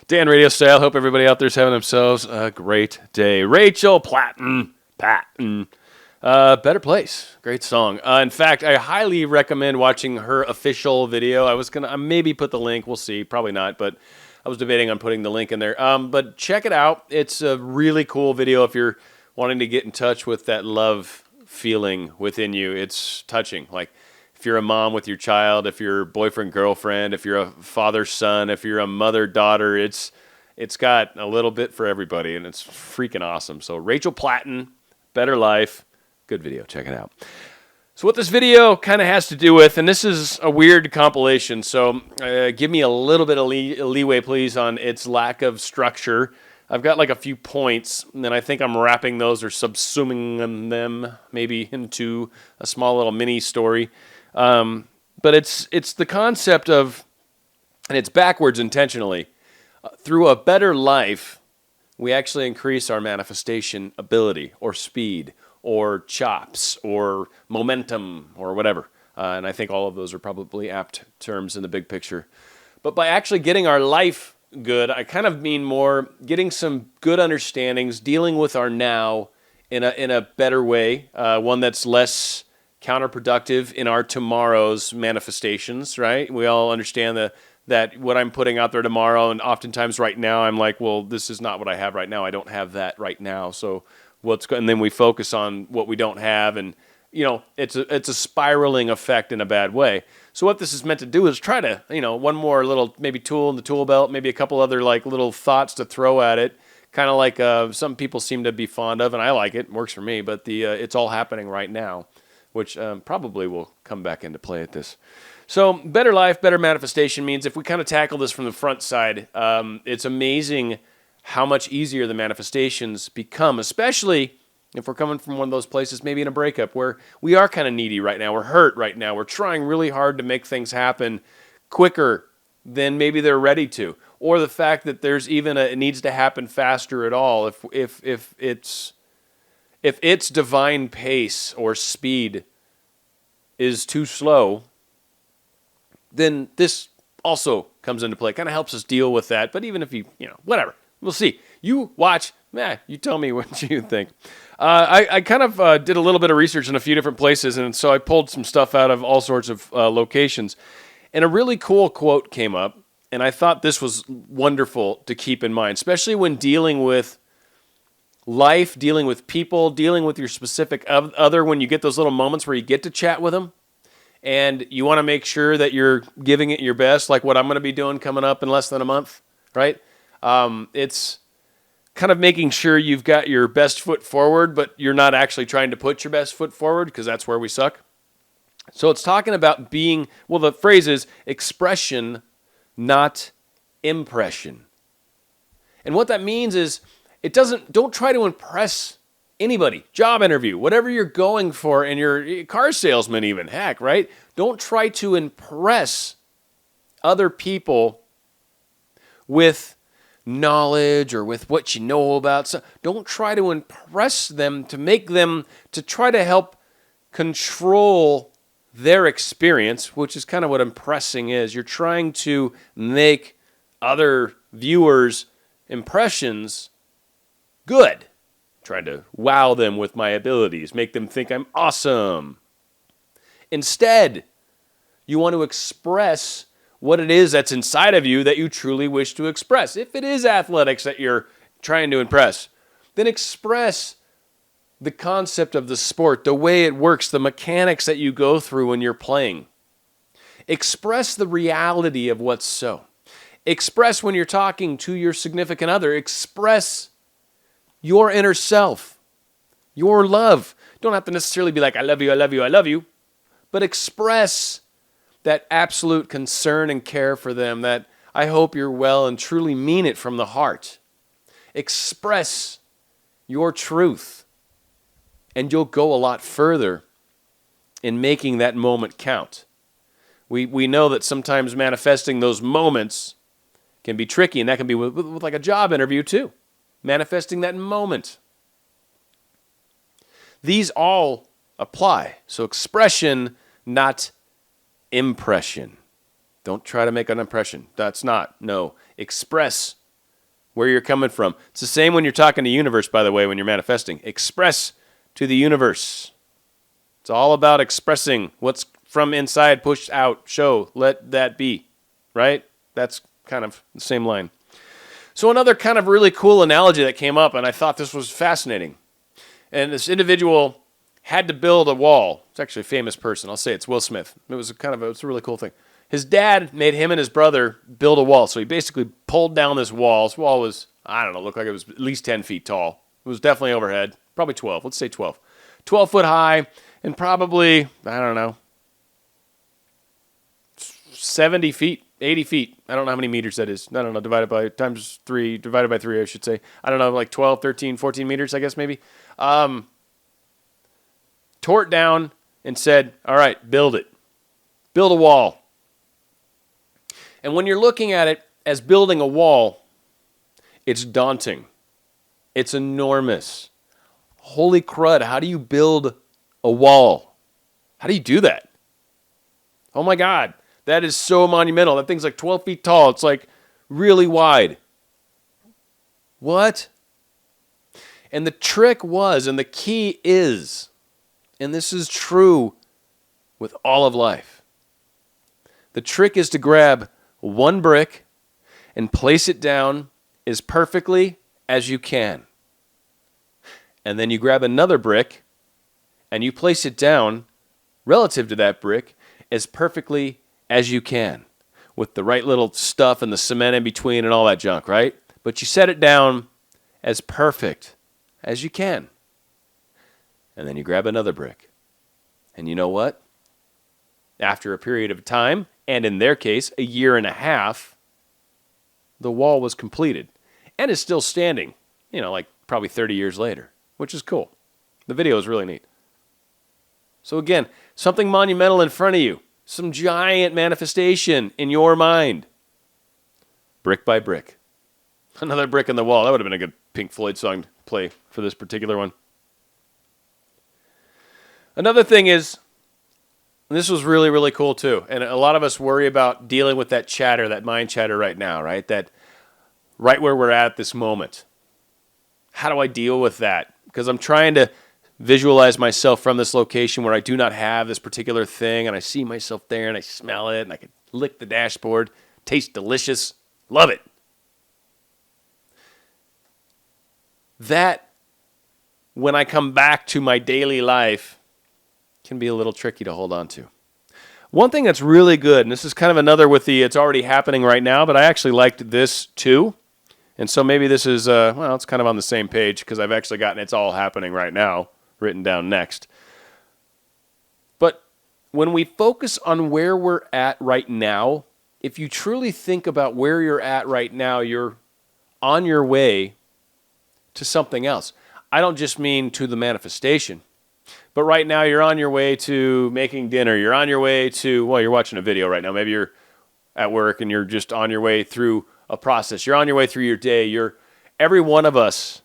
Dan RadioStyle. Hope everybody out there's having themselves a great day. Rachel Patton. Better Place. Great song. In fact, I highly recommend watching her official video. I was going to maybe put the link. We'll see. Probably not, but I was debating on putting the link in there. But check it out. It's a really cool video if you're wanting to get in touch with that love feeling within you. It's touching. Like, if you're a mom with your child, if you're boyfriend, girlfriend, if you're a father, son, if you're a mother, daughter, it's got a little bit for everybody, and it's freaking awesome. So Rachel Platten, Better Life, good video. Check it out. So what this video kind of has to do with, and this is a weird compilation, so give me a little bit of leeway, please, on its lack of structure. I've got like a few points, and then I think I'm wrapping those or subsuming them maybe into a small little mini story. But it's the concept of, and it's backwards intentionally, through a better life, we actually increase our manifestation ability or speed or chops or momentum or whatever. And I think all of those are probably apt terms in the big picture. But by actually getting our life good, I kind of mean more getting some good understandings, dealing with our now in a better way, one that's less counterproductive in our tomorrow's manifestations, right? We all understand that what I'm putting out there tomorrow, and oftentimes right now, I'm like, well, this is not what I have right now. I don't have that right now. So and then we focus on what we don't have, and it's a spiraling effect in a bad way. So what this is meant to do is try to, one more little maybe tool in the tool belt, maybe a couple other like little thoughts to throw at it, kind of like some people seem to be fond of, and I like it, works for me. But it's all happening right now, which probably will come back into play at this. So better life, better manifestation means if we kind of tackle this from the front side, it's amazing how much easier the manifestations become, especially if we're coming from one of those places, maybe in a breakup, where we are kind of needy right now, we're hurt right now, we're trying really hard to make things happen quicker than maybe they're ready to, or the fact that there's even it needs to happen faster at all. If its divine pace or speed is too slow, then this also comes into play. Kind of helps us deal with that. But even if whatever, we'll see. You watch, you tell me what you think. I kind of did a little bit of research in a few different places, and so I pulled some stuff out of all sorts of locations. And a really cool quote came up, and I thought this was wonderful to keep in mind, especially when dealing with life, dealing with people, dealing with your specific other, when you get those little moments where you get to chat with them, and you want to make sure that you're giving it your best, like what I'm going to be doing coming up in less than a month, right? It's kind of making sure you've got your best foot forward, but you're not actually trying to put your best foot forward, because that's where we suck. So it's talking about the phrase is expression, not impression. And what that means is don't try to impress anybody. Job interview, whatever you're going for, and your car salesman even, heck, right? Don't try to impress other people with knowledge or with what you know about. So don't try to impress them to try to help control their experience, which is kind of what impressing is. You're trying to make other viewers' impressions good. Trying to wow them with my abilities, make them think I'm awesome. Instead, you want to express what it is that's inside of you that you truly wish to express. If it is athletics that you're trying to impress, then express the concept of the sport, the way it works, the mechanics that you go through when you're playing. Express the reality of what's so. Express when you're talking to your significant other. Express your inner self, your love. Don't have to necessarily be like, I love you, I love you, I love you, but express that absolute concern and care for them, that I hope you're well and truly mean it from the heart. Express your truth, and you'll go a lot further in making that moment count. We know that sometimes manifesting those moments can be tricky, and that can be with like a job interview too. Manifesting that moment. These all apply. So expression, not impression. Don't try to make an impression. No. Express where you're coming from. It's the same when you're talking to universe, by the way, when you're manifesting. Express to the universe. It's all about expressing what's from inside, push out, show, let that be, right? That's kind of the same line. So another kind of really cool analogy that came up, and I thought this was fascinating. And this individual had to build a wall. It's actually a famous person. I'll say it's Will Smith. It's a really cool thing. His dad made him and his brother build a wall. So he basically pulled down this wall. This wall was, I don't know, looked like it was at least 10 feet tall. It was definitely overhead. Probably 12. Let's say 12. 12 foot high and probably, I don't know, 70 feet, 80 feet. I don't know how many meters that is. I don't know, divided by 3, I should say. I don't know, like 12, 13, 14 meters, I guess maybe. Tore it down and said, all right, build it. Build a wall. And when you're looking at it as building a wall, it's daunting. It's enormous. Holy crud, how do you build a wall? How do you do that? Oh my God, that is so monumental. That thing's like 12 feet tall. It's like really wide. What? And the trick was, and the key is, and this is true with all of life, the trick is to grab one brick and place it down as perfectly as you can. And then you grab another brick and you place it down relative to that brick as perfectly as you can, with the right little stuff and the cement in between and all that junk, right? But you set it down as perfect as you can. And then you grab another brick. And you know what? After a period of time, and in their case, a year and a half, the wall was completed and is still standing, like probably 30 years later, which is cool. The video is really neat. So again, something monumental in front of you, some giant manifestation in your mind, brick by brick. Another brick in the wall. That would have been a good Pink Floyd song to play for this particular one. Another thing is, and this was really, really cool too. And a lot of us worry about dealing with that chatter, that mind chatter right now, right? That right where we're at this moment. How do I deal with that? Because I'm trying to visualize myself from this location where I do not have this particular thing, and I see myself there, and I smell it, and I can lick the dashboard. Tastes delicious. Love it. That, when I come back to my daily life, can be a little tricky to hold on to. One thing that's really good, and this is kind of another with the it's already happening right now, but I actually liked this too. And so maybe this is, it's kind of on the same page because I've actually gotten it's all happening right now written down next. But when we focus on where we're at right now, if you truly think about where you're at right now, you're on your way to something else. I don't just mean to the manifestation. But right now, you're on your way to making dinner. You're on your way to, you're watching a video right now. Maybe you're at work and you're just on your way through a process. You're on your way through your day. Every one of us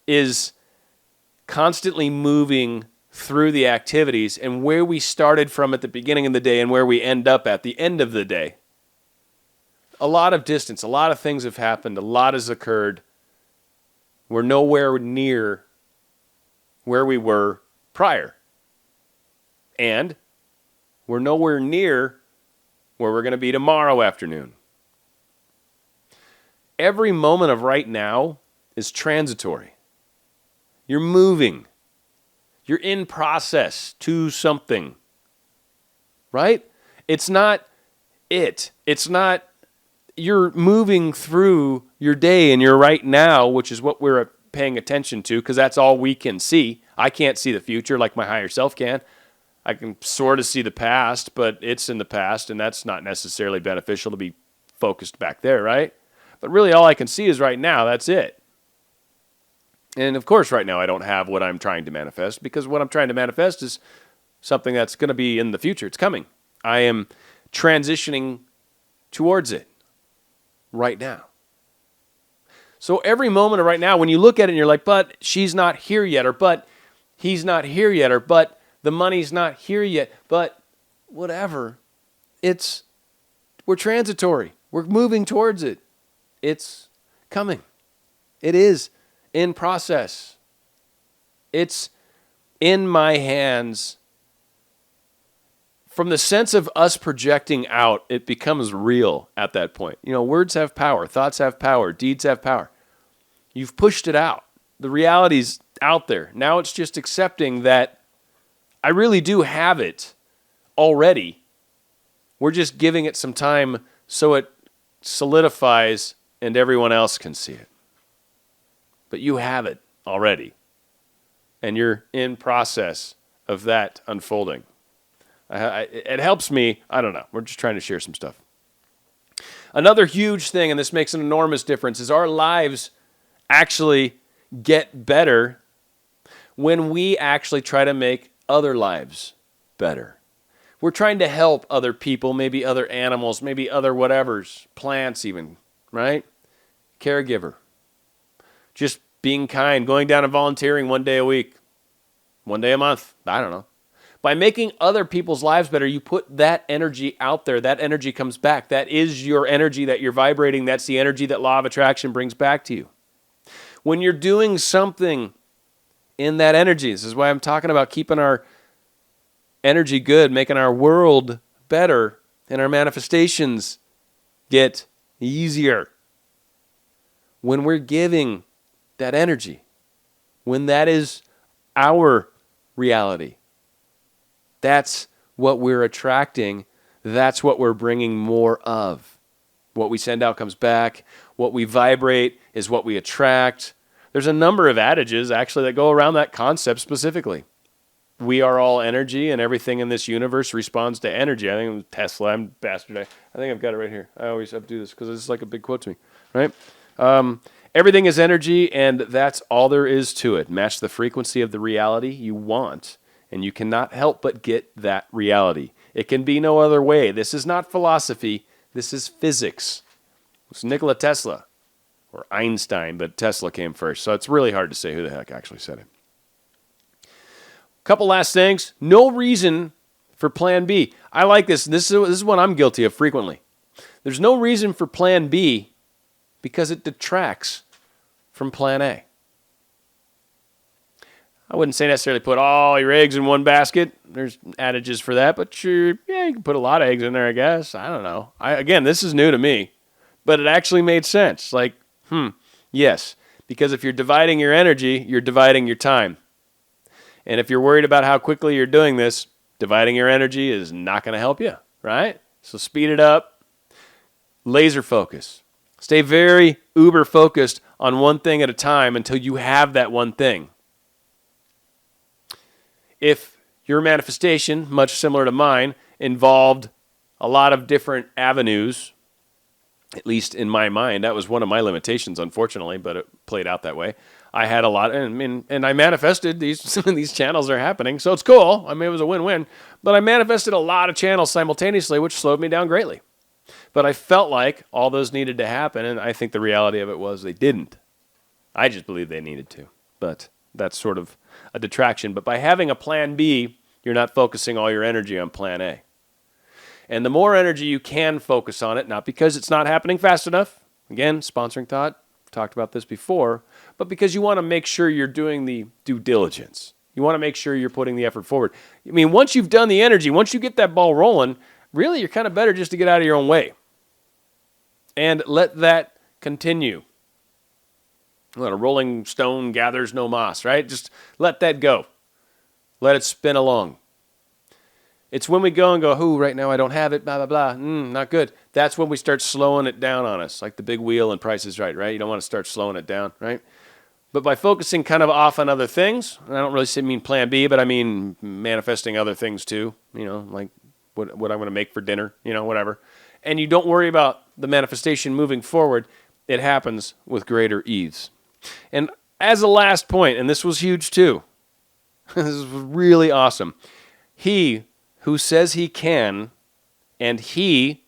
is constantly moving through the activities and where we started from at the beginning of the day and where we end up at the end of the day. A lot of distance, a lot of things have happened, a lot has occurred. We're nowhere near where we were prior. And we're nowhere near where we're going to be tomorrow afternoon. Every moment of right now is transitory. You're moving. You're in process to something. Right? It's not it. It's not you're moving through your day and you're right now, which is what we're paying attention to because that's all we can see. I can't see the future like my higher self can. I can sort of see the past, but it's in the past, and that's not necessarily beneficial to be focused back there, right? But really all I can see is right now. That's it. And of course right now I don't have what I'm trying to manifest because what I'm trying to manifest is something that's going to be in the future. It's coming. I am transitioning towards it right now. So every moment of right now, when you look at it and you're like, but she's not here yet, or but he's not here yet, or but the money's not here yet, but whatever, we're transitory. We're moving towards it. It's coming. It is in process. It's in my hands. From the sense of us projecting out, it becomes real at that point. Words have power, thoughts have power, deeds have power. You've pushed it out. The reality's out there. Now it's just accepting that I really do have it already. We're just giving it some time so it solidifies and everyone else can see it. But you have it already. And you're in process of that unfolding. It helps me. I don't know. We're just trying to share some stuff. Another huge thing, and this makes an enormous difference, is our lives actually get better when we actually try to make other lives better. We're trying to help other people, maybe other animals, maybe other whatevers, plants even, right? Caregiver. Just being kind, going down and volunteering 1 day a week, 1 day a month, I don't know. By making other people's lives better, you put that energy out there. That energy comes back. That is your energy that you're vibrating. That's the energy that law of attraction brings back to you. When you're doing something in that energy, this is why I'm talking about keeping our energy good, making our world better, and our manifestations get easier. When we're giving that energy, when that is our reality, that's what we're attracting. That's what we're bringing more of. What we send out comes back. What we vibrate is what we attract. There's a number of adages, actually, that go around that concept specifically. We are all energy, and everything in this universe responds to energy. I think it was Tesla. I'm a bastard. I think I've got it right here. I always have to do this because it's like a big quote to me, right? Everything is energy, and that's all there is to it. Match the frequency of the reality you want, and you cannot help but get that reality. It can be no other way. This is not philosophy. This is physics. It's Nikola Tesla, or Einstein, but Tesla came first, so it's really hard to say who the heck actually said it. Couple last things. No reason for plan B. I like this. This is what I'm guilty of frequently. There's no reason for plan B because it detracts from plan A. I wouldn't say necessarily put all your eggs in one basket. There's adages for that, but sure, yeah, you can put a lot of eggs in there, I guess. I don't know. Again, this is new to me, but it actually made sense. Like, yes, because if you're dividing your energy, you're dividing your time. And if you're worried about how quickly you're doing this, dividing your energy is not going to help you, right? So speed it up. Laser focus. Stay very uber focused on one thing at a time until you have that one thing. If your manifestation, much similar to mine, involved a lot of different avenues, at least in my mind, that was one of my limitations, unfortunately, but it played out that way. I had a lot, and I manifested these channels are happening, so it's cool. I mean, it was a win-win, but I manifested a lot of channels simultaneously, which slowed me down greatly. But I felt like all those needed to happen, and I think the reality of it was they didn't. I just believe they needed to, but that's sort of a detraction. But by having a plan B, you're not focusing all your energy on plan A. And the more energy you can focus on it, not because it's not happening fast enough, again, sponsoring thought, talked about this before, but because you want to make sure you're doing the due diligence. You want to make sure you're putting the effort forward. I mean, once you've done the energy, once you get that ball rolling, really you're kind of better just to get out of your own way. And let that continue. Let a rolling stone gathers no moss, right? Just let that go. Let it spin along. It's when we go and go, right now I don't have it, blah, blah, blah, not good. That's when we start slowing it down on us, like the big wheel and Price is Right, right? You don't want to start slowing it down, right? But by focusing kind of off on other things, and I don't really mean plan B, but I mean manifesting other things too, like what I'm going to make for dinner, whatever. And you don't worry about the manifestation moving forward, it happens with greater ease. And as a last point, and this was huge too, this was really awesome. He who says he can and he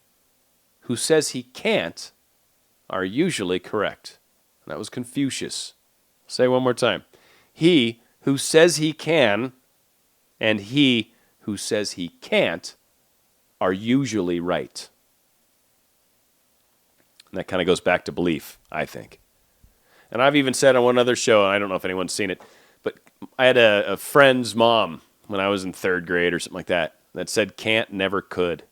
who says he can't are usually correct. And that was Confucius. I'll say it one more time. He who says he can and he who says he can't are usually right. And that kind of goes back to belief, I think. And I've even said on one other show, and I don't know if anyone's seen it, but I had a friend's mom when I was in 3rd grade or something like that said can't, never could.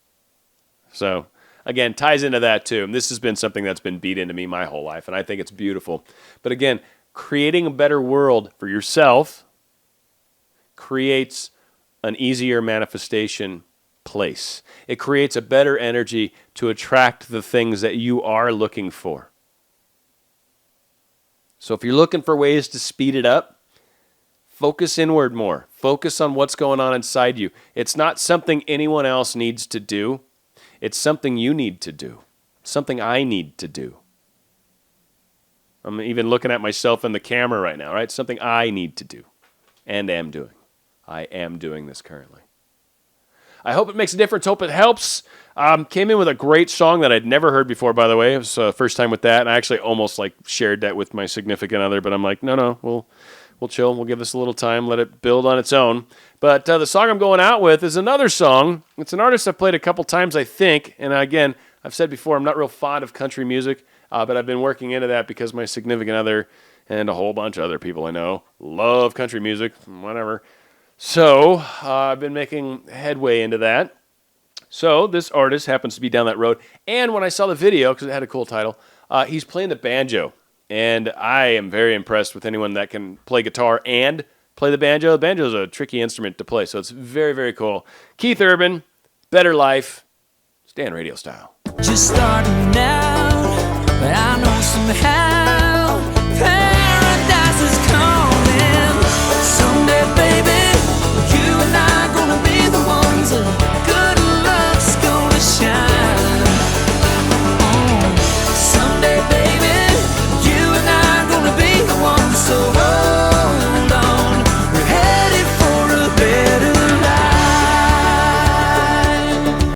So, again, ties into that too. And this has been something that's been beat into me my whole life, and I think it's beautiful. But again, creating a better world for yourself creates an easier manifestation place. It creates a better energy to attract the things that you are looking for. So if you're looking for ways to speed it up, focus inward more. Focus on what's going on inside you. It's not something anyone else needs to do. It's something you need to do. Something I need to do. I'm even looking at myself in the camera right now, right? Something I need to do and am doing. I am doing this currently. I hope it makes a difference. Hope it helps. Came in with a great song that I'd never heard before, by the way. It was the first time with that, and I actually almost shared that with my significant other, but I'm like, no, we'll chill. We'll give this a little time, let it build on its own. But the song I'm going out with is another song. It's an artist I've played a couple times, I think. And again, I've said before, I'm not real fond of country music, but I've been working into that because my significant other and a whole bunch of other people I know love country music, whatever. So I've been making headway into that. So this artist happens to be down that road. And when I saw the video, because it had a cool title, he's playing the banjo. And I am very impressed with anyone that can play guitar and play the banjo. The banjo is a tricky instrument to play, so it's very, very cool. Keith Urban, Better Life. Stay on RadioStyle. Just starting out, but I know somehow